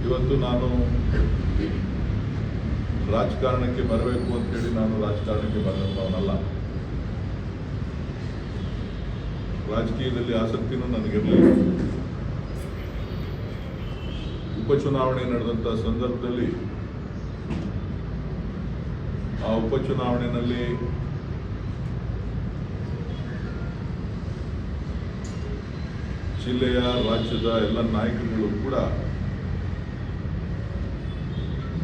ಇವತ್ತು ನಾನು ರಾಜಕಾರಣಕ್ಕೆ ಬರಬೇಕು ಅಂತೇಳಿ ನಾನು ರಾಜಕಾರಣಕ್ಕೆ ಬಂದಂಥವನಲ್ಲ. ರಾಜಕೀಯದಲ್ಲಿ ಆಸಕ್ತಿನೂ ನನಗಿರಲಿಲ್ಲ. ಉಪಚುನಾವಣೆ ನಡೆದಂಥ ಸಂದರ್ಭದಲ್ಲಿ ಆ ಉಪಚುನಾವಣೆಯಲ್ಲಿ ಜಿಲ್ಲೆಯ ರಾಜ್ಯದ ಎಲ್ಲ ನಾಯಕರುಗಳು ಕೂಡ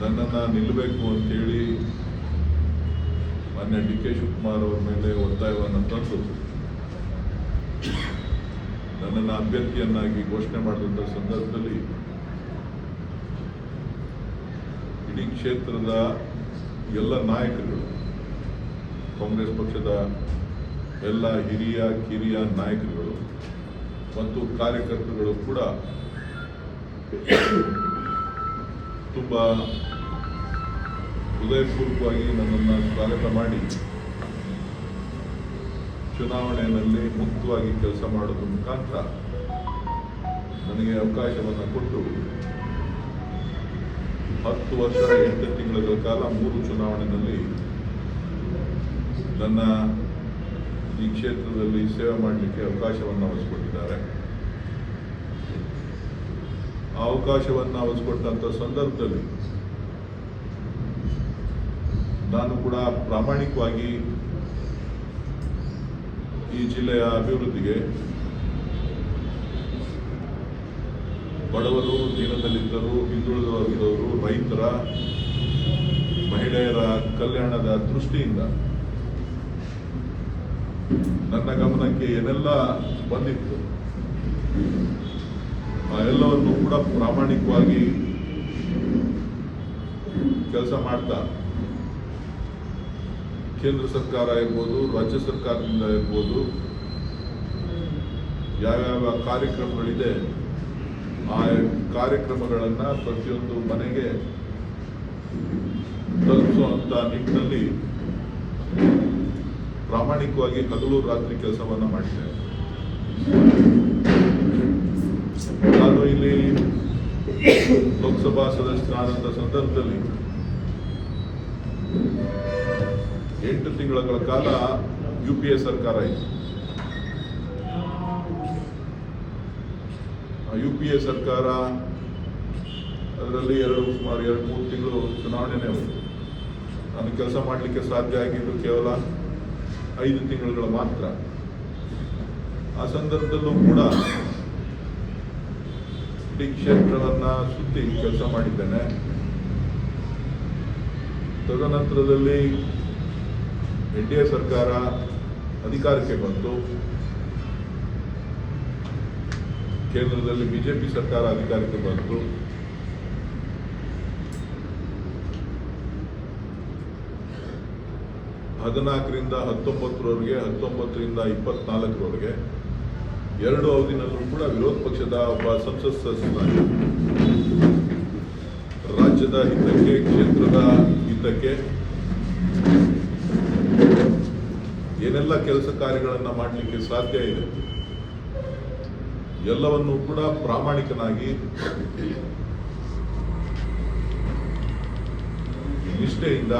ನನ್ನನ್ನು ನಿಲ್ಲಬೇಕು ಅಂತೇಳಿ ಮಾನ್ಯ ಡಿ ಕೆ ಶಿವಕುಮಾರ್ ಅವರ ಮೇಲೆ ಒತ್ತಾಯವನ್ನು ತಂದು ನನ್ನನ್ನು ಅಭ್ಯರ್ಥಿಯನ್ನಾಗಿ ಘೋಷಣೆ ಮಾಡಿದಂಥ ಸಂದರ್ಭದಲ್ಲಿ ಇಡೀ ಕ್ಷೇತ್ರದ ಎಲ್ಲ ನಾಯಕರುಗಳು, ಕಾಂಗ್ರೆಸ್ ಪಕ್ಷದ ಎಲ್ಲ ಹಿರಿಯ ಕಿರಿಯ ನಾಯಕರುಗಳು ಮತ್ತು ಕಾರ್ಯಕರ್ತರುಗಳು ಕೂಡ ತುಂಬ ಹೃದಯಪೂರ್ವಕವಾಗಿ ನನ್ನನ್ನು ಸ್ವಾಗತ ಮಾಡಿ ಚುನಾವಣೆಯಲ್ಲಿ ಮುಕ್ತವಾಗಿ ಕೆಲಸ ಮಾಡೋದ್ರ ಮುಖಾಂತರ ನನಗೆ ಅವಕಾಶವನ್ನು ಕೊಟ್ಟು 10 ವರ್ಷ 8 ತಿಂಗಳ ಕಾಲ 3 ಚುನಾವಣೆಯಲ್ಲಿ ನನ್ನ ಈ ಕ್ಷೇತ್ರದಲ್ಲಿ ಸೇವೆ ಮಾಡಲಿಕ್ಕೆ ಅವಕಾಶವನ್ನು ವಹಿಸಿಕೊಟ್ಟಿದ್ದಾರೆ. ಆ ಅವಕಾಶವನ್ನು ವಹಿಸಿಕೊಟ್ಟಂಥ ಸಂದರ್ಭದಲ್ಲಿ ನಾನು ಕೂಡ ಪ್ರಾಮಾಣಿಕವಾಗಿ ಈ ಜಿಲ್ಲೆಯ ಅಭಿವೃದ್ಧಿಗೆ, ಬಡವರು, ದೀನದಲಿತರು, ಹಿಂದುಳಿದ ವರ್ಗದವರು, ರೈತರ, ಮಹಿಳೆಯರ ಕಲ್ಯಾಣದ ದೃಷ್ಟಿಯಿಂದ ನನ್ನ ಗಮನಕ್ಕೆ ಏನೆಲ್ಲ ಬಂದಿತ್ತು ಆ ಎಲ್ಲವನ್ನು ಕೂಡ ಪ್ರಾಮಾಣಿಕವಾಗಿ ಕೆಲಸ ಮಾಡ್ತಾ ಕೇಂದ್ರ ಸರ್ಕಾರ ಇರ್ಬೋದು, ರಾಜ್ಯ ಸರ್ಕಾರದಿಂದ ಇರ್ಬೋದು, ಯಾವ್ಯಾವ ಕಾರ್ಯಕ್ರಮಗಳಿದೆ ಆ ಕಾರ್ಯಕ್ರಮಗಳನ್ನು ಪ್ರತಿಯೊಂದು ಮನೆಗೆ ತಲುಪಿಸುವಂಥ ನಿಟ್ಟಿನಲ್ಲಿ ಪ್ರಾಮಾಣಿಕವಾಗಿ ಹಗಲು ರಾತ್ರಿ ಕೆಲಸವನ್ನು ಮಾಡಿದ್ದೇನೆ. ನಾನು ಇಲ್ಲಿ ಲೋಕಸಭಾ ಸದಸ್ಯರಾದಂಥ ಸಂದರ್ಭದಲ್ಲಿ 8 ತಿಂಗಳ ಕಾಲ UPA ಸರ್ಕಾರ ಇತ್ತು. UPA ಸರ್ಕಾರ ಅದರಲ್ಲಿ ಸುಮಾರು 2-3 ತಿಂಗಳು ಚುನಾವಣೆನೇ ಹೋಯಿತು. ನಾನು ಕೆಲಸ ಮಾಡಲಿಕ್ಕೆ ಸಾಧ್ಯ ಆಗಿದ್ದು ಕೇವಲ 5 ತಿಂಗಳುಗಳ ಮಾತ್ರ. ಆ ಸಂದರ್ಭದಲ್ಲೂ ಕೂಡ ಇಡೀ ಕ್ಷೇತ್ರವನ್ನು ಸುತ್ತಿ ಕೆಲಸ ಮಾಡಿದ್ದೇನೆ. ತದನಂತರದಲ್ಲಿ NDA ಸರ್ಕಾರ ಅಧಿಕಾರಕ್ಕೆ ಬಂತು. ಕೇಂದ್ರದಲ್ಲಿ BJP ಸರ್ಕಾರ ಅಧಿಕಾರಕ್ಕೆ ಬಂತು. ಹದಿನಾಲ್ಕರಿಂದ 19ರವರೆಗೆ, 19ರಿಂದ 24ರವರೆಗೆ 2 ಅವಧಿನಲ್ಲೂ ಕೂಡ ವಿರೋಧ ಪಕ್ಷದ ಒಬ್ಬ ಸಂಸತ್ ಸದಸ್ಯನಾಗಿ ರಾಜ್ಯದ ಹಿತಕ್ಕೆ, ಕ್ಷೇತ್ರದ ಹಿತಕ್ಕೆ ಏನೆಲ್ಲ ಕೆಲಸ ಕಾರ್ಯಗಳನ್ನು ಮಾಡಲಿಕ್ಕೆ ಸಾಧ್ಯ ಇದೆ ಎಲ್ಲವನ್ನೂ ಕೂಡ ಪ್ರಾಮಾಣಿಕನಾಗಿ, ನಿಷ್ಠೆಯಿಂದ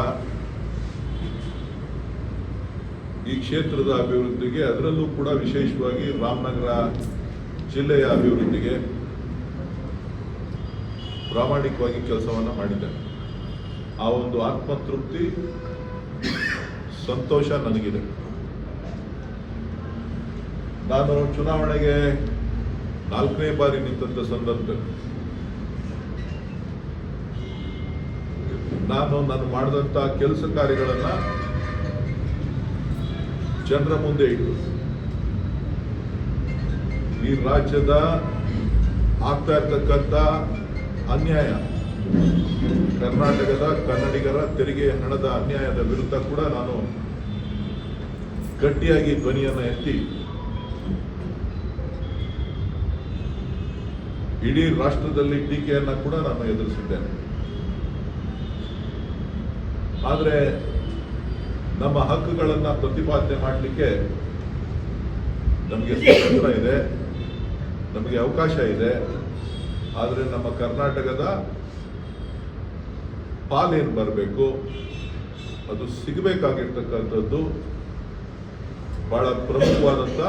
ಈ ಕ್ಷೇತ್ರದ ಅಭಿವೃದ್ಧಿಗೆ, ಅದರಲ್ಲೂ ಕೂಡ ವಿಶೇಷವಾಗಿ ರಾಮನಗರ ಜಿಲ್ಲೆಯ ಅಭಿವೃದ್ಧಿಗೆ ಪ್ರಾಮಾಣಿಕವಾಗಿ ಕೆಲಸವನ್ನು ಮಾಡಿದ್ದೇನೆ. ಆ ಒಂದು ಆತ್ಮತೃಪ್ತಿ, ಸಂತೋಷ ನನಗಿದೆ. ನಾನು ಚುನಾವಣೆಗೆ 4ನೇ ಬಾರಿ ನಿಂತ ಸಂದರ್ಭದಲ್ಲಿ ನಾನು ಮಾಡಿದಂಥ ಕೆಲಸ ಕಾರ್ಯಗಳನ್ನು ಜನರ ಮುಂದೆ ಇಟ್ಟು ಈ ರಾಜ್ಯದ ಆಗ್ತಾ ಇರ್ತಕ್ಕಂಥ ಅನ್ಯಾಯ, ಕರ್ನಾಟಕದ ಕನ್ನಡಿಗರ ತೆರಿಗೆ ಹಣದ ಅನ್ಯಾಯದ ವಿರುದ್ಧ ಕೂಡ ನಾನು ಗಟ್ಟಿಯಾಗಿ ಧ್ವನಿಯನ್ನು ಎತ್ತಿ ಇಡೀ ರಾಷ್ಟ್ರದಲ್ಲಿ ಟೀಕೆಯನ್ನು ಕೂಡ ನಾನು ಎದುರಿಸಿದ್ದೇನೆ. ಆದರೆ ನಮ್ಮ ಹಕ್ಕುಗಳನ್ನು ಪ್ರತಿಪಾದನೆ ಮಾಡಲಿಕ್ಕೆ ನಮಗೆ ಸ್ವಾತಂತ್ರ್ಯ ಇದೆ, ನಮಗೆ ಅವಕಾಶ ಇದೆ. ಆದರೆ ನಮ್ಮ ಕರ್ನಾಟಕದ ಪಾಲೇನು ಬರಬೇಕು ಅದು ಸಿಗಬೇಕಾಗಿರ್ತಕ್ಕಂಥದ್ದು ಬಹಳ ಪ್ರಮುಖವಾದಂಥ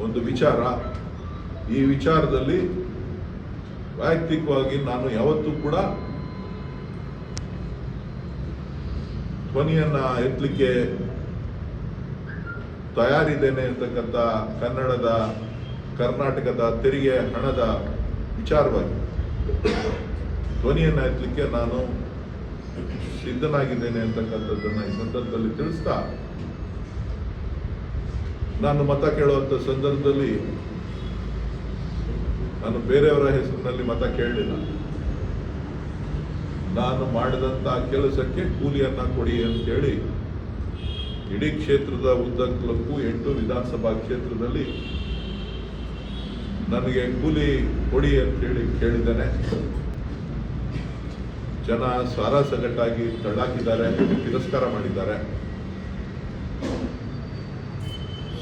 ಒಂದು ವಿಚಾರ. ಈ ವಿಚಾರದಲ್ಲಿ ವೈಯಕ್ತಿಕವಾಗಿ ನಾನು ಯಾವತ್ತೂ ಕೂಡ ಧ್ವನಿಯನ್ನ ಎತ್ತಲಿಕ್ಕೆ ತಯಾರಿದ್ದೇನೆ ಅಂತಕ್ಕಂಥ ಕರ್ನಾಟಕದ ತೆರಿಗೆ ಹಣದ ವಿಚಾರವಾಗಿ ಧ್ವನಿಯನ್ನ ಎತ್ತಲಿಕ್ಕೆ ನಾನು ಸಿದ್ಧನಾಗಿದ್ದೇನೆ ಅಂತಕ್ಕಂಥದ್ದನ್ನ ಈ ಸಂದರ್ಭದಲ್ಲಿ ತಿಳಿಸ್ತಾ, ನಾನು ಮತ ಕೇಳುವಂತ ಸಂದರ್ಭದಲ್ಲಿ ನಾನು ಬೇರೆಯವರ ಹೆಸರಿನಲ್ಲಿ ಮತ ಕೇಳಲಿಲ್ಲ. ನಾನು ಮಾಡಿದಂತ ಕೆಲಸಕ್ಕೆ ಕೂಲಿಯನ್ನ ಕೊಡಿ ಅಂತೇಳಿ ಇಡೀ ಕ್ಷೇತ್ರದ ಉದ್ದಕ್ಕೂ 8 ವಿಧಾನಸಭಾ ಕ್ಷೇತ್ರದಲ್ಲಿ ನನಗೆ ಕೂಲಿ ಕೊಡಿ ಅಂತೇಳಿ ಕೇಳಿದ್ದೇನೆ. ಜನ ಸಾರಾಸಗಟ್ಟಾಗಿ ತಳ್ಳಾಕಿದ್ದಾರೆ, ತಿರಸ್ಕಾರ ಮಾಡಿದ್ದಾರೆ.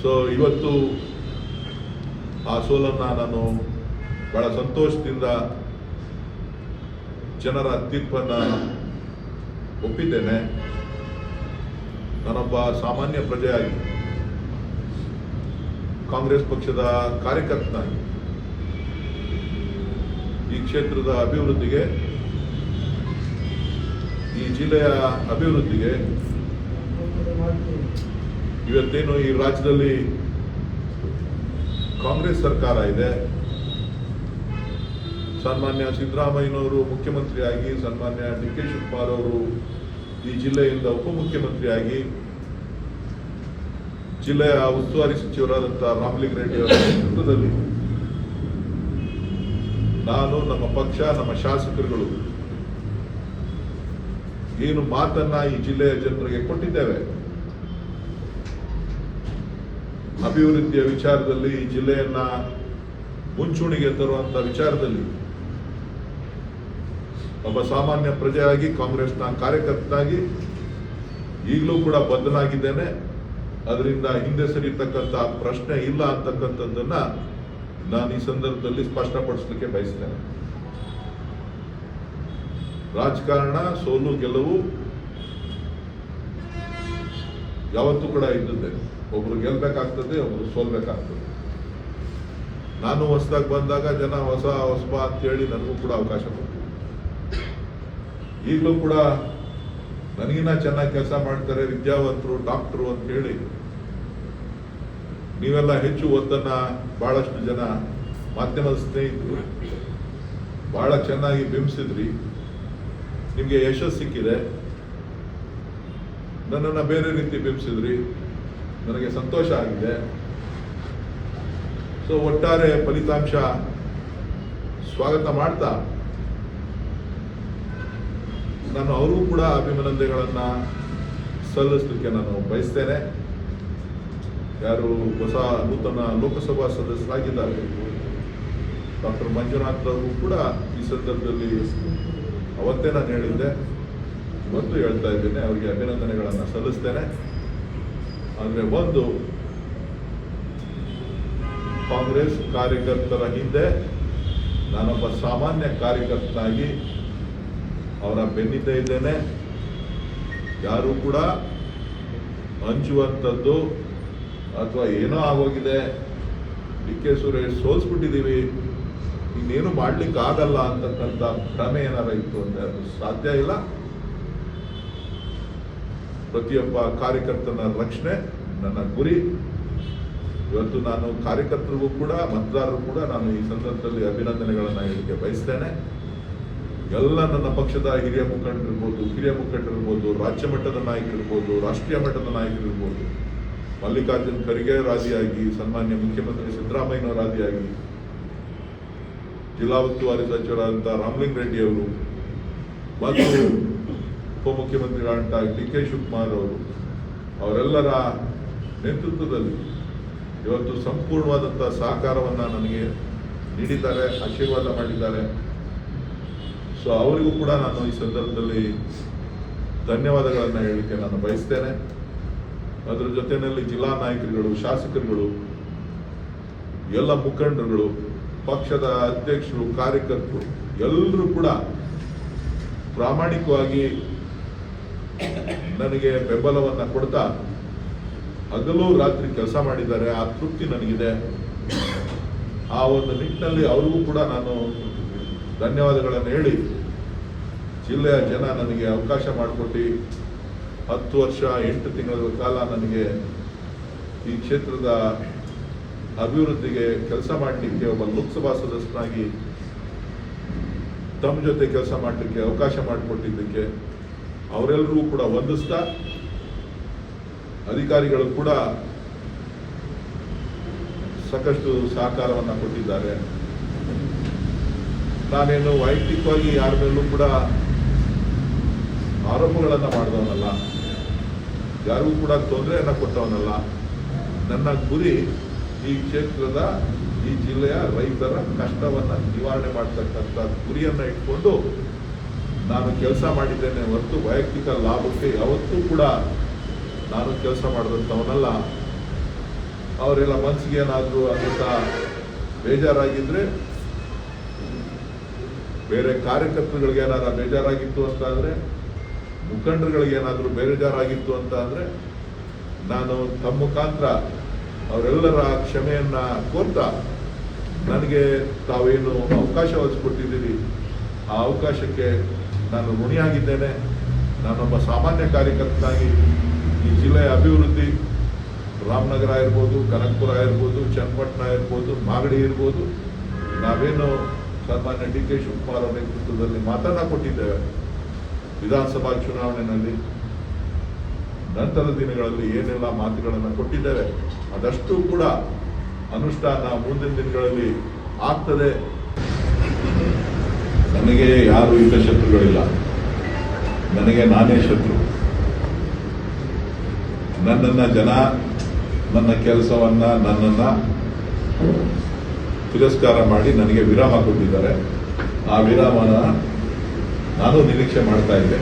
ಸೊ ಇವತ್ತು ಆ ಸೋಲನ್ನ ನಾನು ಬಹಳ ಸಂತೋಷದಿಂದ ಜನರ ತೀರ್ಪನ್ನ ಒಪ್ಪಿದ್ದೇನೆ. ನಾನೊಬ್ಬ ಸಾಮಾನ್ಯ ಪ್ರಜೆಯಾಗಿ, ಕಾಂಗ್ರೆಸ್ ಪಕ್ಷದ ಕಾರ್ಯಕರ್ತನಾಗಿ ಈ ಕ್ಷೇತ್ರದ ಅಭಿವೃದ್ಧಿಗೆ, ಈ ಜಿಲ್ಲೆಯ ಅಭಿವೃದ್ಧಿಗೆ, ಇವತ್ತೇನು ಈ ರಾಜ್ಯದಲ್ಲಿ ಕಾಂಗ್ರೆಸ್ ಸರ್ಕಾರ ಇದೆ, ಸನ್ಮಾನ್ಯ ಸಿದ್ದರಾಮಯ್ಯನವರು ಮುಖ್ಯಮಂತ್ರಿಯಾಗಿ, ಸನ್ಮಾನ್ಯ ಡಿ.ಕೆ. ಶಿವಕುಮಾರ್ ಅವರು ಈ ಜಿಲ್ಲೆಯಿಂದ ಉಪಮುಖ್ಯಮಂತ್ರಿಯಾಗಿ, ಜಿಲ್ಲೆಯ ಉಸ್ತುವಾರಿ ಸಚಿವರಾದಂತಹ ರಾಮಲಿಂಗ ರೆಡ್ಡಿ ಅವರ ನೇತೃತ್ವದಲ್ಲಿ ನಾನು, ನಮ್ಮ ಪಕ್ಷ, ನಮ್ಮ ಶಾಸಕರುಗಳು ಏನು ಮಾತನ್ನ ಈ ಜಿಲ್ಲೆಯ ಜನರಿಗೆ ಕೊಟ್ಟಿದ್ದೇವೆ, ಅಭಿವೃದ್ಧಿಯ ವಿಚಾರದಲ್ಲಿ ಈ ಜಿಲ್ಲೆಯನ್ನ ಮುಂಚೂಣಿಗೆ ತರುವಂತ ವಿಚಾರದಲ್ಲಿ ಒಬ್ಬ ಸಾಮಾನ್ಯ ಪ್ರಜೆಯಾಗಿ, ಕಾಂಗ್ರೆಸ್ನ ಕಾರ್ಯಕರ್ತನಾಗಿ ಈಗಲೂ ಕೂಡ ಬದ್ಧನಾಗಿದ್ದೇನೆ. ಅದರಿಂದ ಹಿಂದೆ ಸರಿತಕ್ಕಂಥ ಪ್ರಶ್ನೆ ಇಲ್ಲ ಅಂತಕ್ಕಂಥದ್ದನ್ನ ನಾನು ಈ ಸಂದರ್ಭದಲ್ಲಿ ಸ್ಪಷ್ಟಪಡಿಸಲಿಕ್ಕೆ ಬಯಸ್ತೇನೆ. ರಾಜಕಾರಣ ಸೋಲು ಗೆಲುವು ಯಾವತ್ತೂ ಕೂಡ ಇದ್ದದ್ದೇ. ಒಬ್ರು ಗೆಲ್ಬೇಕಾಗ್ತದೆ, ಒಬ್ರು ಸೋಲ್ಬೇಕಾಗ್ತದೆ. ನಾನು ಹೊಸದಾಗಿ ಬಂದಾಗ ಜನ ಹೊಸಬ ಅಂತೇಳಿ ನನಗೂ ಕೂಡ ಅವಕಾಶ ಕೊಡ್ತಾರೆ. ಈಗಲೂ ಕೂಡ ನನಗಿನ್ನ ಚೆನ್ನಾಗಿ ಕೆಲಸ ಮಾಡ್ತಾರೆ, ವಿದ್ಯಾವಂತರು, ಡಾಕ್ಟರು ಅಂತ ಹೇಳಿ ನೀವೆಲ್ಲ ಹೆಚ್ಚು ಒತ್ತನ್ನ ಬಹಳಷ್ಟು ಜನ ಮಾಧ್ಯಮದ ಸ್ನೇಹಿತರು ಬಹಳ ಚೆನ್ನಾಗಿ ಬಿಂಬಿಸಿದ್ರಿ. ನಿಮಗೆ ಯಶಸ್ಸು ಸಿಕ್ಕಿದೆ. ನನ್ನನ್ನು ಬೇರೆ ರೀತಿ ಬಿಂಬಿಸಿದ್ರಿ, ನನಗೆ ಸಂತೋಷ ಆಗಿದೆ. ಸೊ ಒಟ್ಟಾರೆ ಫಲಿತಾಂಶ ಸ್ವಾಗತ ಮಾಡ್ತಾ ನಾನು ಅವರಿಗೂ ಕೂಡ ಅಭಿನಂದನೆಗಳನ್ನ ಸಲ್ಲಿಸಲಿಕ್ಕೆ ನಾನು ಬಯಸ್ತೇನೆ. ಯಾರು ಹೊಸ ನೂತನ ಲೋಕಸಭಾ ಸದಸ್ಯರಾಗಿದ್ದಾರೆ ಡಾಕ್ಟರ್ ಮಂಜುನಾಥ್ ಅವರು ಕೂಡ ಈ ಸಂದರ್ಭದಲ್ಲಿ ಅವತ್ತೇ ನಾನು ಹೇಳಿದ್ದೆ, ಇವತ್ತು ಹೇಳ್ತಾ ಇದ್ದೇನೆ, ಅವರಿಗೆ ಅಭಿನಂದನೆಗಳನ್ನು ಸಲ್ಲಿಸ್ತೇನೆ. ಅಂದರೆ ಒಂದು, ಕಾಂಗ್ರೆಸ್ ಕಾರ್ಯಕರ್ತರ ಹಿಂದೆ ನಾನೊಬ್ಬ ಸಾಮಾನ್ಯ ಕಾರ್ಯಕರ್ತನಾಗಿ ಅವರ ಬೆನ್ನಿದ್ದೇ ಇದ್ದೇನೆ. ಯಾರು ಕೂಡ ಹಂಚುವಂಥದ್ದು ಅಥವಾ ಏನೋ ಆಗೋಗಿದೆ, ಡಿ.ಕೆ. ಸುರೇಶ್ ಸೋಲ್ಸ್ಬಿಟ್ಟಿದ್ದೀವಿ, ಇನ್ನೇನು ಮಾಡ್ಲಿಕ್ಕೆ ಆಗಲ್ಲ ಅಂತಕ್ಕಂಥ ಭ್ರಮೆ ಏನಾರ ಇತ್ತು ಅಂದರೆ ಅದು ಸಾಧ್ಯ ಇಲ್ಲ. ಪ್ರತಿಯೊಬ್ಬ ಕಾರ್ಯಕರ್ತನ ರಕ್ಷಣೆ ನನ್ನ ಗುರಿ. ಇವತ್ತು ನಾನು ಕಾರ್ಯಕರ್ತರಿಗೂ ಕೂಡ, ಮತದಾರರು ಕೂಡ ನಾನು ಈ ಸಂದರ್ಭದಲ್ಲಿ ಅಭಿನಂದನೆಗಳನ್ನು ಹೇಳಲಿಕ್ಕೆ ಬಯಸ್ತೇನೆ. ಎಲ್ಲ ನನ್ನ ಪಕ್ಷದ ಹಿರಿಯ ಮುಖಂಡರಿರ್ಬೋದು, ಕಿರಿಯ ಮುಖಂಡರಿರ್ಬೋದು, ರಾಜ್ಯ ಮಟ್ಟದ ನಾಯಕರಿರ್ಬೋದು, ರಾಷ್ಟ್ರೀಯ ಮಟ್ಟದ ನಾಯಕರಿರ್ಬೋದು, ಮಲ್ಲಿಕಾರ್ಜುನ್ ಖರ್ಗೆ ರಾದಿಯಾಗಿ, ಸನ್ಮಾನ್ಯ ಮುಖ್ಯಮಂತ್ರಿ ಸಿದ್ದರಾಮಯ್ಯನವರ ರಾದಿಯಾಗಿ, ಜಿಲ್ಲಾ ಉಸ್ತುವಾರಿ ಸಚಿವರಾದಂಥ ರಾಮಲಿಂಗ ರೆಡ್ಡಿ ಅವರು ಮತ್ತು ಉಪಮುಖ್ಯಮಂತ್ರಿಗಳಂತ ಡಿ.ಕೆ. ಶಿವಕುಮಾರ್ ಅವರು, ಅವರೆಲ್ಲರ ನೇತೃತ್ವದಲ್ಲಿ ಇವತ್ತು ಸಂಪೂರ್ಣವಾದಂಥ ಸಹಕಾರವನ್ನು ನನಗೆ ನೀಡಿದ್ದಾರೆ, ಆಶೀರ್ವಾದ ಮಾಡಿದ್ದಾರೆ. ಸೊ ಅವರಿಗೂ ಕೂಡ ನಾನು ಈ ಸಂದರ್ಭದಲ್ಲಿ ಧನ್ಯವಾದಗಳನ್ನು ಹೇಳಲಿಕ್ಕೆ ನಾನು ಬಯಸ್ತೇನೆ. ಅದರ ಜೊತೆಯಲ್ಲಿ ಜಿಲ್ಲಾ ನಾಯಕರುಗಳು, ಶಾಸಕರುಗಳು, ಎಲ್ಲ ಮುಖಂಡರುಗಳು ಪಕ್ಷದ ಅಧ್ಯಕ್ಷರು, ಕಾರ್ಯಕರ್ತರು ಎಲ್ಲರೂ ಕೂಡ ಪ್ರಾಮಾಣಿಕವಾಗಿ ನನಗೆ ಬೆಂಬಲವನ್ನು ಕೊಡ್ತಾ ಹಗಲು ರಾತ್ರಿ ಕೆಲಸ ಮಾಡಿದ್ದಾರೆ. ಆ ತೃಪ್ತಿ ನನಗಿದೆ. ಆ ಒಂದು ನಿಟ್ಟಿನಲ್ಲಿ ಅವ್ರಿಗೂ ಕೂಡ ನಾನು ಧನ್ಯವಾದಗಳನ್ನು ಹೇಳಿ, ಜಿಲ್ಲೆಯ ಜನ ನನಗೆ ಅವಕಾಶ ಮಾಡಿಕೊಟ್ಟು 10 ವರ್ಷ 8 ತಿಂಗಳ ಕಾಲ ನನಗೆ ಈ ಕ್ಷೇತ್ರದ ಅಭಿವೃದ್ಧಿಗೆ ಕೆಲಸ ಮಾಡಲಿಕ್ಕೆ ಒಬ್ಬ ಲೋಕಸಭಾ ಸದಸ್ಯನಾಗಿ ತಮ್ಮ ಜೊತೆ ಕೆಲಸ ಮಾಡಲಿಕ್ಕೆ ಅವಕಾಶ ಮಾಡಿಕೊಟ್ಟಿದ್ದಕ್ಕೆ ಅವರೆಲ್ಲರಿಗೂ ಕೂಡ ವಂದಿಸ್ತಾ, ಅಧಿಕಾರಿಗಳು ಕೂಡ ಸಾಕಷ್ಟು ಸಹಕಾರವನ್ನು ಕೊಟ್ಟಿದ್ದಾರೆ. ನಾನೇನು ವೈಯಕ್ತಿಕವಾಗಿ ಯಾರ ಮೇಲೂ ಕೂಡ ಆರೋಪಗಳನ್ನು ಮಾಡಿದವನಲ್ಲ, ಯಾರಿಗೂ ಕೂಡ ತೊಂದರೆಯನ್ನು ಕೊಟ್ಟವನಲ್ಲ. ನನ್ನ ಗುರಿ ಈ ಕ್ಷೇತ್ರದ, ಈ ಜಿಲ್ಲೆಯ ರೈತರ ಕಷ್ಟವನ್ನು ನಿವಾರಣೆ ಮಾಡತಕ್ಕಂಥ ಗುರಿಯನ್ನು ಇಟ್ಕೊಂಡು ನಾನು ಕೆಲಸ ಮಾಡಿದ್ದೇನೆ ಹೊರತು ವೈಯಕ್ತಿಕ ಲಾಭಕ್ಕೆ ಯಾವತ್ತೂ ಕೂಡ ನಾನು ಕೆಲಸ ಮಾಡಿದಂಥವನಲ್ಲ. ಅವರೆಲ್ಲ ಮನಸ್ಸಿಗೆ ಏನಾದರೂ ಅಂತ ಬೇಜಾರಾಗಿದ್ರೆ, ಬೇರೆ ಕಾರ್ಯಕರ್ತರುಗಳಿಗೆ ಏನಾದ್ರು ಬೇಜಾರಾಗಿತ್ತು ಅಂತ ಅಂದರೆ, ಮುಖಂಡರುಗಳಿಗೆ ಏನಾದರೂ ಬೇಜಾರಾಗಿತ್ತು ಅಂತ ಅಂದರೆ, ನಾನು ತಮ್ಮ ಮುಖಾಂತರ ಅವರೆಲ್ಲರ ಕ್ಷಮೆಯನ್ನ ಕೋರ್ತಾ, ನನಗೆ ತಾವೇನು ಅವಕಾಶ ಒದಗಿಸಿಕೊಟ್ಟಿದ್ದೀರಿ ಆ ಅವಕಾಶಕ್ಕೆ ನಾನು ಋಣಿಯಾಗಿದ್ದೇನೆ. ನಾನೊಬ್ಬ ಸಾಮಾನ್ಯ ಕಾರ್ಯಕರ್ತನಾಗಿ ಈ ಜಿಲ್ಲೆಯ ಅಭಿವೃದ್ಧಿ, ರಾಮನಗರ ಇರ್ಬೋದು, ಕನಕಪುರ ಇರ್ಬೋದು, ಚನ್ನಪಟ್ಟಣ ಇರ್ಬೋದು, ಮಾಗಡಿ ಇರ್ಬೋದು, ನಾವೇನು ಸನ್ಮಾನ್ಯ ಡಿ ಕೆ ಶಿವಕುಮಾರ್ ಅವರ ನೇತೃತ್ವದಲ್ಲಿ ಮಾತನ್ನ ಕೊಟ್ಟಿದ್ದೇವೆ. ವಿಧಾನಸಭಾ ಚುನಾವಣೆಯಲ್ಲಿ ನಂತರದ ದಿನಗಳಲ್ಲಿ ಏನೆಲ್ಲ ಮಾತುಗಳನ್ನು ಕೊಟ್ಟಿದ್ದೇವೆ ಅದಷ್ಟು ಕೂಡ ಅನುಷ್ಠಾನ ಮುಂದಿನ ದಿನಗಳಲ್ಲಿ ಆಗ್ತದೆ. ನನಗೆ ಯಾರು ಈಗ ಶತ್ರುಗಳಿಲ್ಲ, ನನಗೆ ನಾನೇ ಶತ್ರು. ನನ್ನನ್ನ ಜನ, ನನ್ನ ಕೆಲಸವನ್ನ, ನನ್ನನ್ನ ತಿರಸ್ಕಾರ ಮಾಡಿ ನನಗೆ ವಿರಾಮ ಕೊಟ್ಟಿದ್ದಾರೆ. ಆ ವಿರಾಮನ ನಾನು ನಿರೀಕ್ಷೆ ಮಾಡ್ತಾ ಇದ್ದೆ.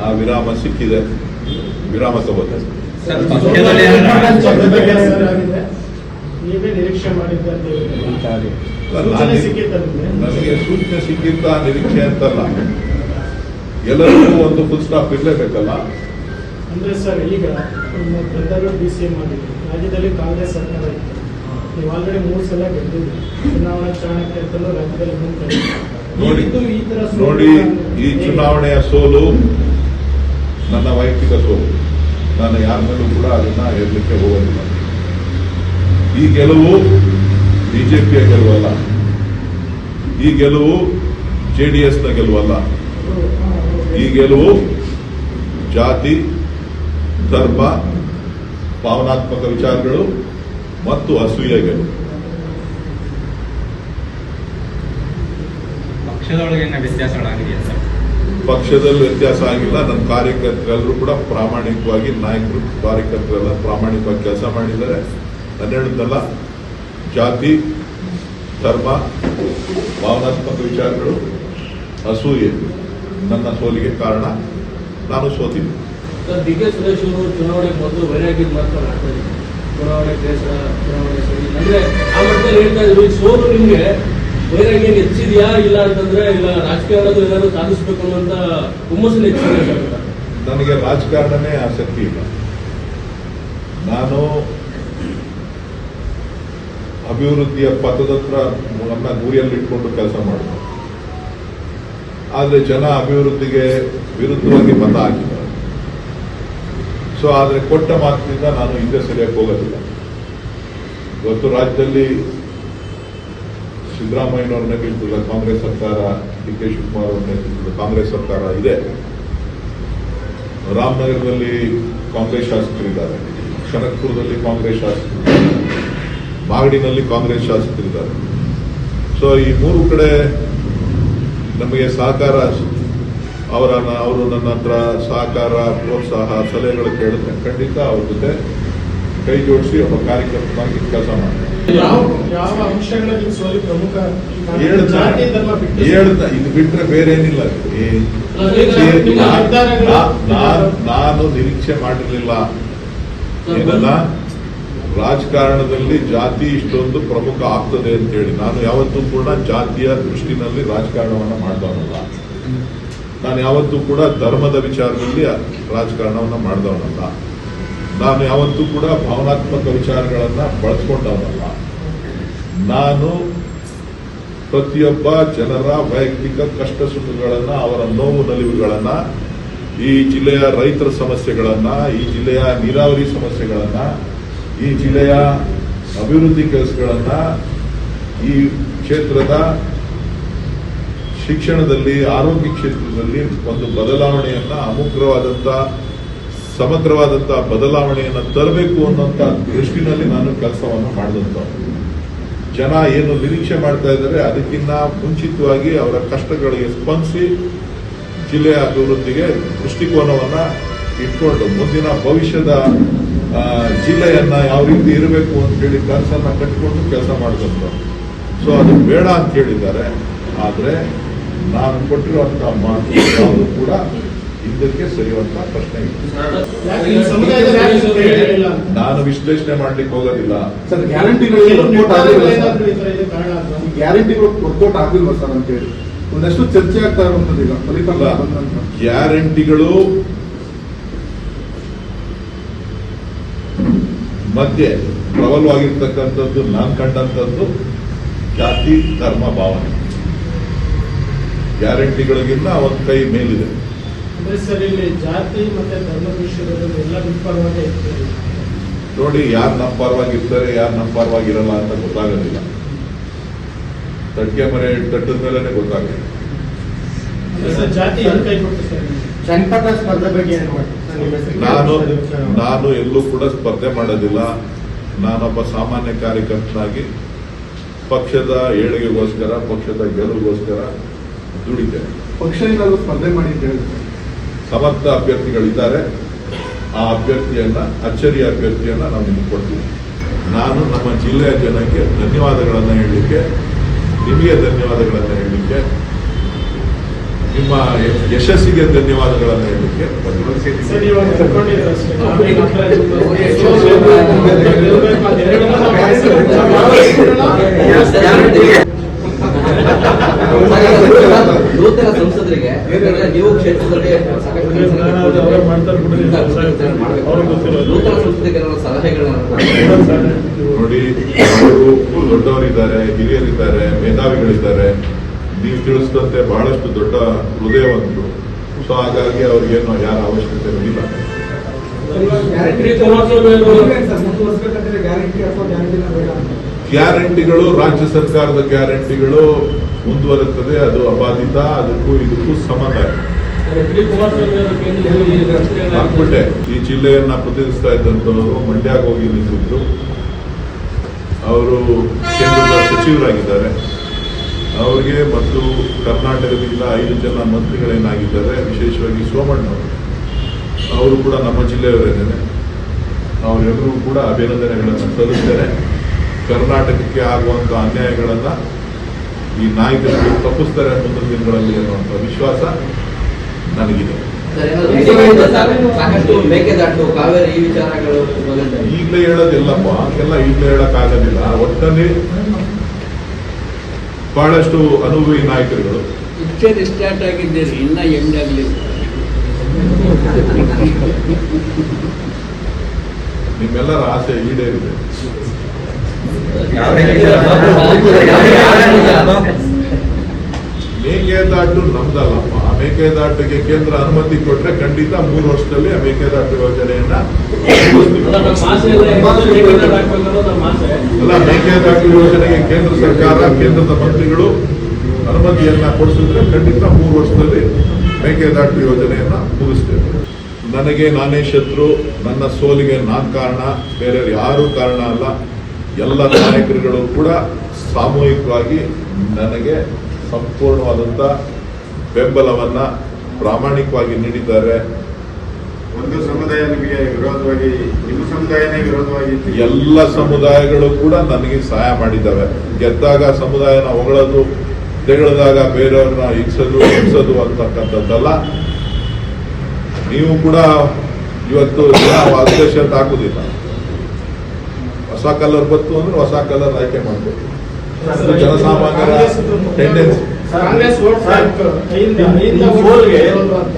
ಆ ವಿರಾಮ ಸಿಕ್ಕಿದೆ. ವಿರಾಮ ತಗೋತೆ. ನನಗೆ ಸೂಚನೆ ಸಿಕ್ಕಿದ್ದ ನಿರೀಕ್ಷೆ ಅಂತಲ್ಲ, ಎಲ್ಲರಿಗೂ ಒಂದು ಫುಲ್ ಸ್ಟಾಪ್ ಇರಲೇಬೇಕಲ್ಲ. ಅಂದ್ರೆ ಸರ್, ಈಗ ಬ್ರದರ್ DCM ಆಗಿದ್ರು, ರಾಜ್ಯದಲ್ಲಿ ಕಾಂಗ್ರೆಸ್ ಸರ್ಕಾರ ಇತ್ತು. ನೀವು ಆಲ್ರೆಡಿ 3 ಸಲ ಗೆದ್ದಿದ್ರಿ. ಚುನಾವಣಾ ಚಾಣಕ್ಯ ಅಂತಲೂ ರಾಜ್ಯದಲ್ಲಿ ನೋಡಿ, ಈ ಚುನಾವಣೆಯ ಸೋಲು ನನ್ನ ವೈಯಕ್ತಿಕ ಸೋಲು. ನಾನು ಯಾರ ಮೇಲೂ ಕೂಡ ಅದನ್ನ ಹೇಳಲಿಕ್ಕೆ ಹೋಗೋದಿಲ್ಲ. ಈ ಗೆಲುವು ಬಿಜೆಪಿಯ ಗೆಲುವಲ್ಲ, ಈ ಗೆಲುವು JDSನ ಗೆಲುವಲ್ಲ. ಈ ಗೆಲುವು ಜಾತಿ, ಧರ್ಮ, ಭಾವನಾತ್ಮಕ ವಿಚಾರಗಳು ಮತ್ತು ಅಸೂಯೆ ಗೆಲುವು. ಪಕ್ಷದೊಳಗೆ ವ್ಯತ್ಯಾಸಗಳಾಗಿದೆಯಾ ಸರ್? ಪಕ್ಷದಲ್ಲಿ ವ್ಯತ್ಯಾಸ ಆಗಿಲ್ಲ. ನನ್ನ ಕಾರ್ಯಕರ್ತರೆಲ್ಲರೂ ಕೂಡ ಪ್ರಾಮಾಣಿಕವಾಗಿ, ನಾಯಕರು ಕಾರ್ಯಕರ್ತರೆಲ್ಲ ಪ್ರಾಮಾಣಿಕವಾಗಿ ಕೆಲಸ ಮಾಡಿದ್ದಾರೆ. ನಾನು ಹೇಳಿದ್ದಲ್ಲ, ಜಾತಿ, ಧರ್ಮ, ಭಾವನಾತ್ಮಕ ವಿಚಾರಗಳು, ಅಸೂಯೆ ನನ್ನ ಸೋಲಿಗೆ ಕಾರಣ. ನಾನು ಸೋತಿದ್ದೆ. ಸರ್, ಡಿ ಕೆ ಸುರೇಶ್ ಅವರು ಚುನಾವಣೆಗೆ ಮೊದಲು ವೈರಾಗ್ಯದ ಮಾತನಾಡ್ತಾ ಇದ್ರು. ಚುನಾವಣೆ ಕೇಸ, ಚುನಾವಣೆ ಸರಿ ಅಂದ್ರೆ ಆ ಮಟ್ಟದಲ್ಲಿ ಹೇಳ್ತಾ ಇದ್ರು. ಈ ಸೋಲು ನಿಮ್ಗೆ ವೈರಾಗ್ಯ ಹೆಚ್ಚಿದೆಯಾ ಇಲ್ಲ ಅಂತಂದ್ರೆ, ಇಲ್ಲ ರಾಜಕಾರಣದ ಏನಾದ್ರು ಸಾಧಿಸಬೇಕು ಅನ್ನೋಂತ ಹುಮ್ಮಸ್ಸನ್ನು ಹೆಚ್ಚಿದೆ? ನನಗೆ ರಾಜಕಾರಣನೇ ಆಸಕ್ತಿ ಇಲ್ಲ. ನಾನು ಅಭಿವೃದ್ಧಿಯ ಪಥದತ್ರ ನನ್ನ ಗುರಿಯಲ್ಲಿ ಇಟ್ಕೊಂಡು ಕೆಲಸ ಮಾಡಿದೆ. ಆದರೆ ಜನ ಅಭಿವೃದ್ಧಿಗೆ ವಿರುದ್ಧವಾಗಿ ಮತ ಹಾಕಿದ್ದಾರೆ. ಸೊ ಆದರೆ ಕೊಟ್ಟ ಮಾತಿನಿಂದ ನಾನು ಹಿಂದೆ ಸರಿಯಕ್ಕೆ ಹೋಗೋದಿಲ್ಲ. ಇವತ್ತು ರಾಜ್ಯದಲ್ಲಿ ಸಿದ್ದರಾಮಯ್ಯನವರ ನೇತೃತ್ವದ ಕಾಂಗ್ರೆಸ್ ಸರ್ಕಾರ, ಡಿ ಕೆ ಶಿವಕುಮಾರ್ ಅವರ ನೇತೃತ್ವದ ಕಾಂಗ್ರೆಸ್ ಸರ್ಕಾರ ಇದೆ. ರಾಮನಗರದಲ್ಲಿ ಕಾಂಗ್ರೆಸ್ ಶಾಸಕರಿದ್ದಾರೆ, ಕನಕಪುರದಲ್ಲಿ ಕಾಂಗ್ರೆಸ್ ಶಾಸಕರಿದ್ದಾರೆ, ಮಾಗಡಿನಲ್ಲಿ ಕಾಂಗ್ರೆಸ್ ಶಾಸಕರಿದ್ದಾರೆ. ಸೊ ಈ 3 ಕಡೆ ನಮಗೆ ಸಹಕಾರ, ಅವರು ನನ್ನ ಹತ್ರ ಸಹಕಾರ, ಪ್ರೋತ್ಸಾಹ, ಸಲಹೆಗಳು ಕೇಳಿದ್ರೆ ಖಂಡಿತ ಅವ್ರ ಜೊತೆ ಕೈ ಜೋಡಿಸಿ ಒಬ್ಬ ಕಾರ್ಯಕರ್ತನಾಗಿ ಕೆಲಸ ಮಾಡ್ತಾರೆ. ಯಾವ ಅಂಶಗಳಲ್ಲಿ ಸೋಲಿ ಪ್ರಮುಖ? ಹೇಳ್ತಾ ಇದು ಬಿಟ್ರೆ ಬೇರೆ ಏನಿಲ್ಲ. ನಾನು ನಿರೀಕ್ಷೆ ಮಾಡಿರ್ಲಿಲ್ಲ. ಏನನ್ನ ರಾಜಕಾರಣದಲ್ಲಿ ಜಾತಿ ಇಷ್ಟೊಂದು ಪ್ರಮುಖ ಆಗ್ತದೆ ಅಂತ ಹೇಳಿ ನಾನು ಯಾವತ್ತೂ ಕೂಡ ಜಾತಿಯ ದೃಷ್ಟಿನಲ್ಲಿ ರಾಜಕಾರಣವನ್ನ ಮಾಡಿದವನಲ್ಲ. ನಾನು ಯಾವತ್ತೂ ಕೂಡ ಧರ್ಮದ ವಿಚಾರದಲ್ಲಿ ರಾಜಕಾರಣವನ್ನ ಮಾಡಿದವನಲ್ಲ. ನಾನು ಯಾವತ್ತೂ ಕೂಡ ಭಾವನಾತ್ಮಕ ವಿಚಾರಗಳನ್ನ ಬಳಸ್ಕೊಂಡವನಲ್ಲ. ನಾನು ಪ್ರತಿಯೊಬ್ಬ ಜನರ ವೈಯಕ್ತಿಕ ಕಷ್ಟ ಸುಖಗಳನ್ನ, ಅವರ ನೋವು ನಲಿವುಗಳನ್ನ, ಈ ಜಿಲ್ಲೆಯ ರೈತರ ಸಮಸ್ಯೆಗಳನ್ನ, ಈ ಜಿಲ್ಲೆಯ ನೀರಾವರಿ ಸಮಸ್ಯೆಗಳನ್ನ, ಈ ಜಿಲ್ಲೆಯ ಅಭಿವೃದ್ಧಿ ಕೆಲಸಗಳನ್ನ, ಈ ಕ್ಷೇತ್ರದ ಶಿಕ್ಷಣದಲ್ಲಿ, ಆರೋಗ್ಯ ಕ್ಷೇತ್ರದಲ್ಲಿ ಒಂದು ಬದಲಾವಣೆಯನ್ನ, ಸಮಗ್ರವಾದಂತಹ ಬದಲಾವಣೆಯನ್ನ ತರಬೇಕು ಅನ್ನೋಂಥ ದೃಷ್ಟಿನಲ್ಲಿ ನಾನು ಕೆಲಸವನ್ನು ಮಾಡಿದಂಥವ್ರು. ಜನ ಏನು ನಿರೀಕ್ಷೆ ಮಾಡ್ತಾ ಇದ್ದಾರೆ ಅದಕ್ಕಿಂತ ಮುಂಚಿತವಾಗಿ ಅವರ ಕಷ್ಟಗಳಿಗೆ ಸ್ಪಂದಿಸಿ ಜಿಲ್ಲೆಯ ಅಭಿವೃದ್ಧಿಗೆ ದೃಷ್ಟಿಕೋನವನ್ನ ಇಟ್ಕೊಂಡು ಮುಂದಿನ ಭವಿಷ್ಯದ ಜಿಲ್ಲೆಯನ್ನ ಯಾವ ರೀತಿ ಇರಬೇಕು ಅಂತ ಹೇಳಿ ಕನಸನ್ನ ಕಟ್ಟಿಕೊಂಡು ಕೆಲಸ ಮಾಡಿದಂಥವ್ರು. ಸೊ ಅದು ಬೇಡ ಅಂತ ಹೇಳಿದ್ದಾರೆ. ಆದರೆ ನಾನು ಕೊಟ್ಟಿರುವಂತಹ ಮಾತು ಯಾವುದು ಕೂಡ ಇದಕ್ಕೆ ಸರಿಯುವಂತ ಪ್ರಶ್ನೆ ಯಾಕೆ ಈ ಸಮುದಾಯದಲ್ಲಿ ಯಾಕೆ ಇದು ಹೇಳಿಲ್ಲ ಅಂತ? ನಾನು ವಿಶ್ಲೇಷಣೆ ಮಾಡ್ಲಿಕ್ಕೆ ಹೋಗೋದಿಲ್ಲ. ಸರ್ ಗ್ಯಾರಂಟಿಗಳು ವರ್ಕೌಟ್ ಆಗಿಲ್ವಾ ಸರ್? ಈ ತರ ಇದು ಕಾರಣ ಅಂತ. ಗ್ಯಾರಂಟಿಗಳು ವರ್ಕೌಟ್ ಆಗಿಲ್ವಾ ಸರ್ ಅಂತ ಹೇಳಿ ಒಂದಷ್ಟು ಚರ್ಚೆ ಆಗ್ತಾ ಇರುವಂತದ್ದು ಈಗ ಫಲಿತಾಂಶ ಬಂದಂತ ಗ್ಯಾರಂಟಿಗಳು ಮಧ್ಯೆ ಪ್ರಬಲವಾಗಿರ್ತಕ್ಕಂಥದ್ದು ನಾನು ಕಂಡಂಥದ್ದು ಜಾತಿ ಧರ್ಮ ಭಾವನೆ. ಗ್ಯಾರಂಟಿಗಳಿಗಿಂತ ಒಂದು ಕೈ ಮೇಲಿದೆ. ಅಂದ್ರೆ ಸರ್ ಇಲ್ಲಿ ಜಾತಿ ಮತ್ತೆ ಧರ್ಮದ ವಿಷಯದಲ್ಲಿ ಎಲ್ಲ ವಿಫಲವಾಗಿ ಇರ್ತದೆ. ನೋಡಿ, ಯಾರು ನಮ್ಮ ಪರವಾಗಿರ್ತಾರೆ, ಯಾರು ನಮ್ಮ ಪರವಾಗಿರಲ್ಲ ಅಂತ ಗೊತ್ತಾಗೋದಿಲ್ಲ. ತಟ್ಟೆ ಮರೆ ತಟ್ಟದ ಮೇಲೆನೆ ಗೊತ್ತಾಗುತ್ತೆ. ಅಂದ್ರೆ ಸರ್ ಜಾತಿ ಎಲ್ಲ ಕೈ ಕೊಡ್ತು ಸರ್. ಜನಪದ ಸ್ಪರ್ಧೆ ಬಗ್ಗೆ ಏನು ಮಾಡ್ತೀವಿ? ನಾನು ಎಲ್ಲೂ ಕೂಡ ಸ್ಪರ್ಧೆ ಮಾಡೋದಿಲ್ಲ. ನಾನೊಬ್ಬ ಸಾಮಾನ್ಯ ಕಾರ್ಯಕರ್ತನಾಗಿ ಪಕ್ಷದ ಏಳಿಗೆಗೋಸ್ಕರ, ಪಕ್ಷದ ಗೆಲುವಿಗೋಸ್ಕರ ದುಡಿತೇನೆ. ಪಕ್ಷದಿಂದ ಸ್ಪರ್ಧೆ ಮಾಡಿ ಅಂತ ಹೇಳಿದ್ರು. ಸಮರ್ಥ ಅಭ್ಯರ್ಥಿಗಳಿದ್ದಾರೆ. ಆ ಅಭ್ಯರ್ಥಿಯನ್ನ, ಅಚ್ಚರಿಯ ಅಭ್ಯರ್ಥಿಯನ್ನ ನಾವು ನಿಮ್ಗೆ ಕೊಡ್ತೀವಿ. ನಾನು ನಮ್ಮ ಜಿಲ್ಲೆಯ ಜನಕ್ಕೆ ಧನ್ಯವಾದಗಳನ್ನು ಹೇಳಲಿಕ್ಕೆ, ನಿಮಗೆ ಧನ್ಯವಾದಗಳನ್ನು ಹೇಳಲಿಕ್ಕೆ, ನಿಮ್ಮ ಯಶಸ್ಸಿಗೆ ಧನ್ಯವಾದಗಳನ್ನು ಹೇಳಲಿಕ್ಕೆ ಸರ್ ಇವಾಗ ಕರ್ಕೊಂಡಿದ್ದಾರೆ ಅಷ್ಟೇ. ನೂತನ ಸಂಸದರಿಗೆ ನೀವು ಕ್ಷೇತ್ರದಲ್ಲಿ ಸಾಕಷ್ಟು ನೂತನ ಸಂಸದರಿಗೆ ಸಲಹೆಗಳನ್ನ ನೋಡಿ, ಅವರು ದೊಡ್ಡವರಿದ್ದಾರೆ, ಹಿರಿಯರಿದ್ದಾರೆ, ಮೇಧಾವಿಗಳಿದ್ದಾರೆ. ನೀವು ತಿಳಿಸಿದಂತೆ ಬಹಳಷ್ಟು ದೊಡ್ಡ ಹೃದಯವಂತರು. ಸೊ ಹಾಗಾಗಿ ಅವ್ರಿಗೇನು ಯಾರ ಅವಶ್ಯಕತೆ ಇಲ್ಲ. ಗ್ಯಾರಂಟಿಗಳು, ರಾಜ್ಯ ಸರ್ಕಾರದ ಗ್ಯಾರಂಟಿಗಳು ಮುಂದುವರುತ್ತದೆ. ಅದು ಅಬಾಧಿತ. ಅದಕ್ಕೂ ಇದಕ್ಕೂ ಸಂಬಂಧ ಹಾಕ್ಬಿಟ್ಟೆ. ಈ ಜಿಲ್ಲೆಯನ್ನ ಪ್ರತಿನಿಧಿಸ್ತಾ ಇದ್ದಂಥವರು ಮಂಡ್ಯಕ್ಕೆ ಹೋಗಿ ನಿಂತಿದ್ರು. ಅವರು ಕೇಂದ್ರದ ಸಚಿವರಾಗಿದ್ದಾರೆ. ಅವರಿಗೆ ಮತ್ತು ಕರ್ನಾಟಕದಿಂದ 5 ಜನ ಮಂತ್ರಿಗಳೇನಾಗಿದ್ದಾರೆ, ವಿಶೇಷವಾಗಿ ಸೋಮಣ್ಣ ಅವರು ಕೂಡ ನಮ್ಮ ಜಿಲ್ಲೆಯವರೇನೆ. ಅವರೆಲ್ಲರೂ ಕೂಡ ಅಭಿನಂದನೆಗಳನ್ನು ಸಲ್ಲಿಸ್ತೇನೆ. ಕರ್ನಾಟಕಕ್ಕೆ ಆಗುವಂಥ ಅನ್ಯಾಯಗಳನ್ನು ಈ ನಾಯಕರು ತಪ್ಪಿಸ್ತಾರೆ ಮುಂದಿನ ದಿನಗಳಲ್ಲಿ ಅನ್ನುವಂಥ ವಿಶ್ವಾಸ ನನಗಿದೆ. ಸಾಕಷ್ಟು ಮೇಕೆದಾಟು, ಕಾವೇರಿ ಈ ವಿಚಾರಗಳು ಈಗಲೇ ಹೇಳೋದಿಲ್ಲಪ್ಪ, ಹಂಗೆಲ್ಲ ಈಗಲೇ ಹೇಳಕ್ಕಾಗೋದಿಲ್ಲ. ಒಟ್ಟಲ್ಲಿ ಬಹಳಷ್ಟು ಅನುಭವಿ ನಾಯಕರುಗಳು. ಇಷ್ಟೇ ಸ್ಟಾರ್ಟ್ ಆಗಿದ್ದೀರಿ, ಇನ್ನ ಎಂಡ್ ಆಗಲಿಲ್ಲ. ನಿಮ್ಮೆಲ್ಲರ ಆಸೆ ಈಡೇರಿದೆ. ಮೇಕೆದಾಟು ನಮ್ದಲ್ಲಪ್ಪ. ಮೇಕೆದಾಟಿಗೆ ಕೇಂದ್ರ ಅನುಮತಿ ಕೊಟ್ರೆ ಖಂಡಿತ 3 ವರ್ಷದಲ್ಲಿ ಆ ಮೇಕೆದಾಟು ಯೋಜನೆಯನ್ನ ಅಲ್ಲ, ಮೇಕೆದಾಟು ಯೋಜನೆಗೆ ಕೇಂದ್ರ ಸರ್ಕಾರ, ಕೇಂದ್ರದ ಮಂತ್ರಿಗಳು ಅನುಮತಿಯನ್ನ ಕೊಡಿಸಿದ್ರೆ ಖಂಡಿತ 3 ವರ್ಷದಲ್ಲಿ ಮೇಕೆದಾಟು ಯೋಜನೆಯನ್ನ ಮುಗಿಸ್ತೇವೆ. ನನಗೆ ನಾನೇ ಶತ್ರು, ನನ್ನ ಸೋಲಿಗೆ ನಾನು ಕಾರಣ, ಬೇರೆಯವರು ಯಾರೂ ಕಾರಣ ಅಲ್ಲ. ಎಲ್ಲ ನಾಯಕರುಗಳು ಕೂಡ ಸಾಮೂಹಿಕವಾಗಿ ನನಗೆ ಸಂಪೂರ್ಣವಾದಂಥ ಬೆಂಬಲವನ್ನ ಪ್ರಾಮಾಣಿಕವಾಗಿ ನೀಡಿದ್ದಾರೆ. ಒಂದು ಸಮುದಾಯ ನಿಮಗೆ ವಿರೋಧವಾಗಿ, ನಿಮ್ಮ ಸಮುದಾಯನೇ ವಿರೋಧವಾಗಿ ಎಲ್ಲ ಸಮುದಾಯಗಳು ಕೂಡ ನನಗೆ ಸಹಾಯ ಮಾಡಿದ್ದಾವೆ. ಗೆದ್ದಾಗ ಸಮುದಾಯನ ಹೊಗಳೋದು, ತೆಗೆದಾಗ ಬೇರೆಯವ್ರನ್ನ ಹಿಂಸೋದು ಅಂತಕ್ಕಂಥದ್ದಲ್ಲ. ನೀವು ಕೂಡ ಇವತ್ತು ಅಧ್ಯಕ್ಷ ಅಂತ ಹಾಕುದಿಲ್ಲ. ಹೊಸ ಕಲರ್ ಬಂತು ಅಂದ್ರೆ ಹೊಸ ಕಲರ್ ಆಯ್ಕೆ ಮಾಡ್ಬೇಕು. ಸರ್, ಇದು ಜನಸಾಮಾನ್ಯರ tendency. Congress vote bank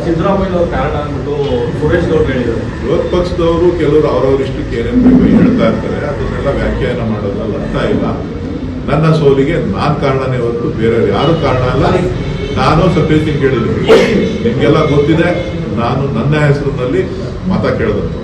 Siddaramaiah ಅವ್ರ ಕಾರಣ ಅಂದ್ಬಿಟ್ಟು ಸುರೇಶ್ ಗೌಡ್ರು ಹೇಳಿದ್ದಾರೆ. ವಿರೋಧ ಪಕ್ಷದವರು ಕೆಲವರು ಅವರವರಿಷ್ಟಕ್ಕೆ ಏನೇನು ಬೇಕು ಹೇಳ್ತಾ ಇರ್ತಾರೆ, ಅದನ್ನೆಲ್ಲ ವ್ಯಾಖ್ಯಾನ ಮಾಡೋದ್ರಲ್ಲಿ ಅರ್ಥ ಇಲ್ಲ. ನನ್ನ ಸೋಲಿಗೆ ನಾನ್ ಕಾರಣನೇ ಹೊರತು ಬೇರೆಯವ್ರು ಯಾರು ಕಾರಣ ಅಲ್ಲ. ನಾನು ಸತ್ಯಸಿಂಗ್ ಕೇಳಿದ್ದೀನಿ, ನಿಮ್ಗೆಲ್ಲ ಗೊತ್ತಿದೆ, ನಾನು ನನ್ನ ಹೆಸರಿನಲ್ಲಿ ಮತ ಕೇಳಿದಂತ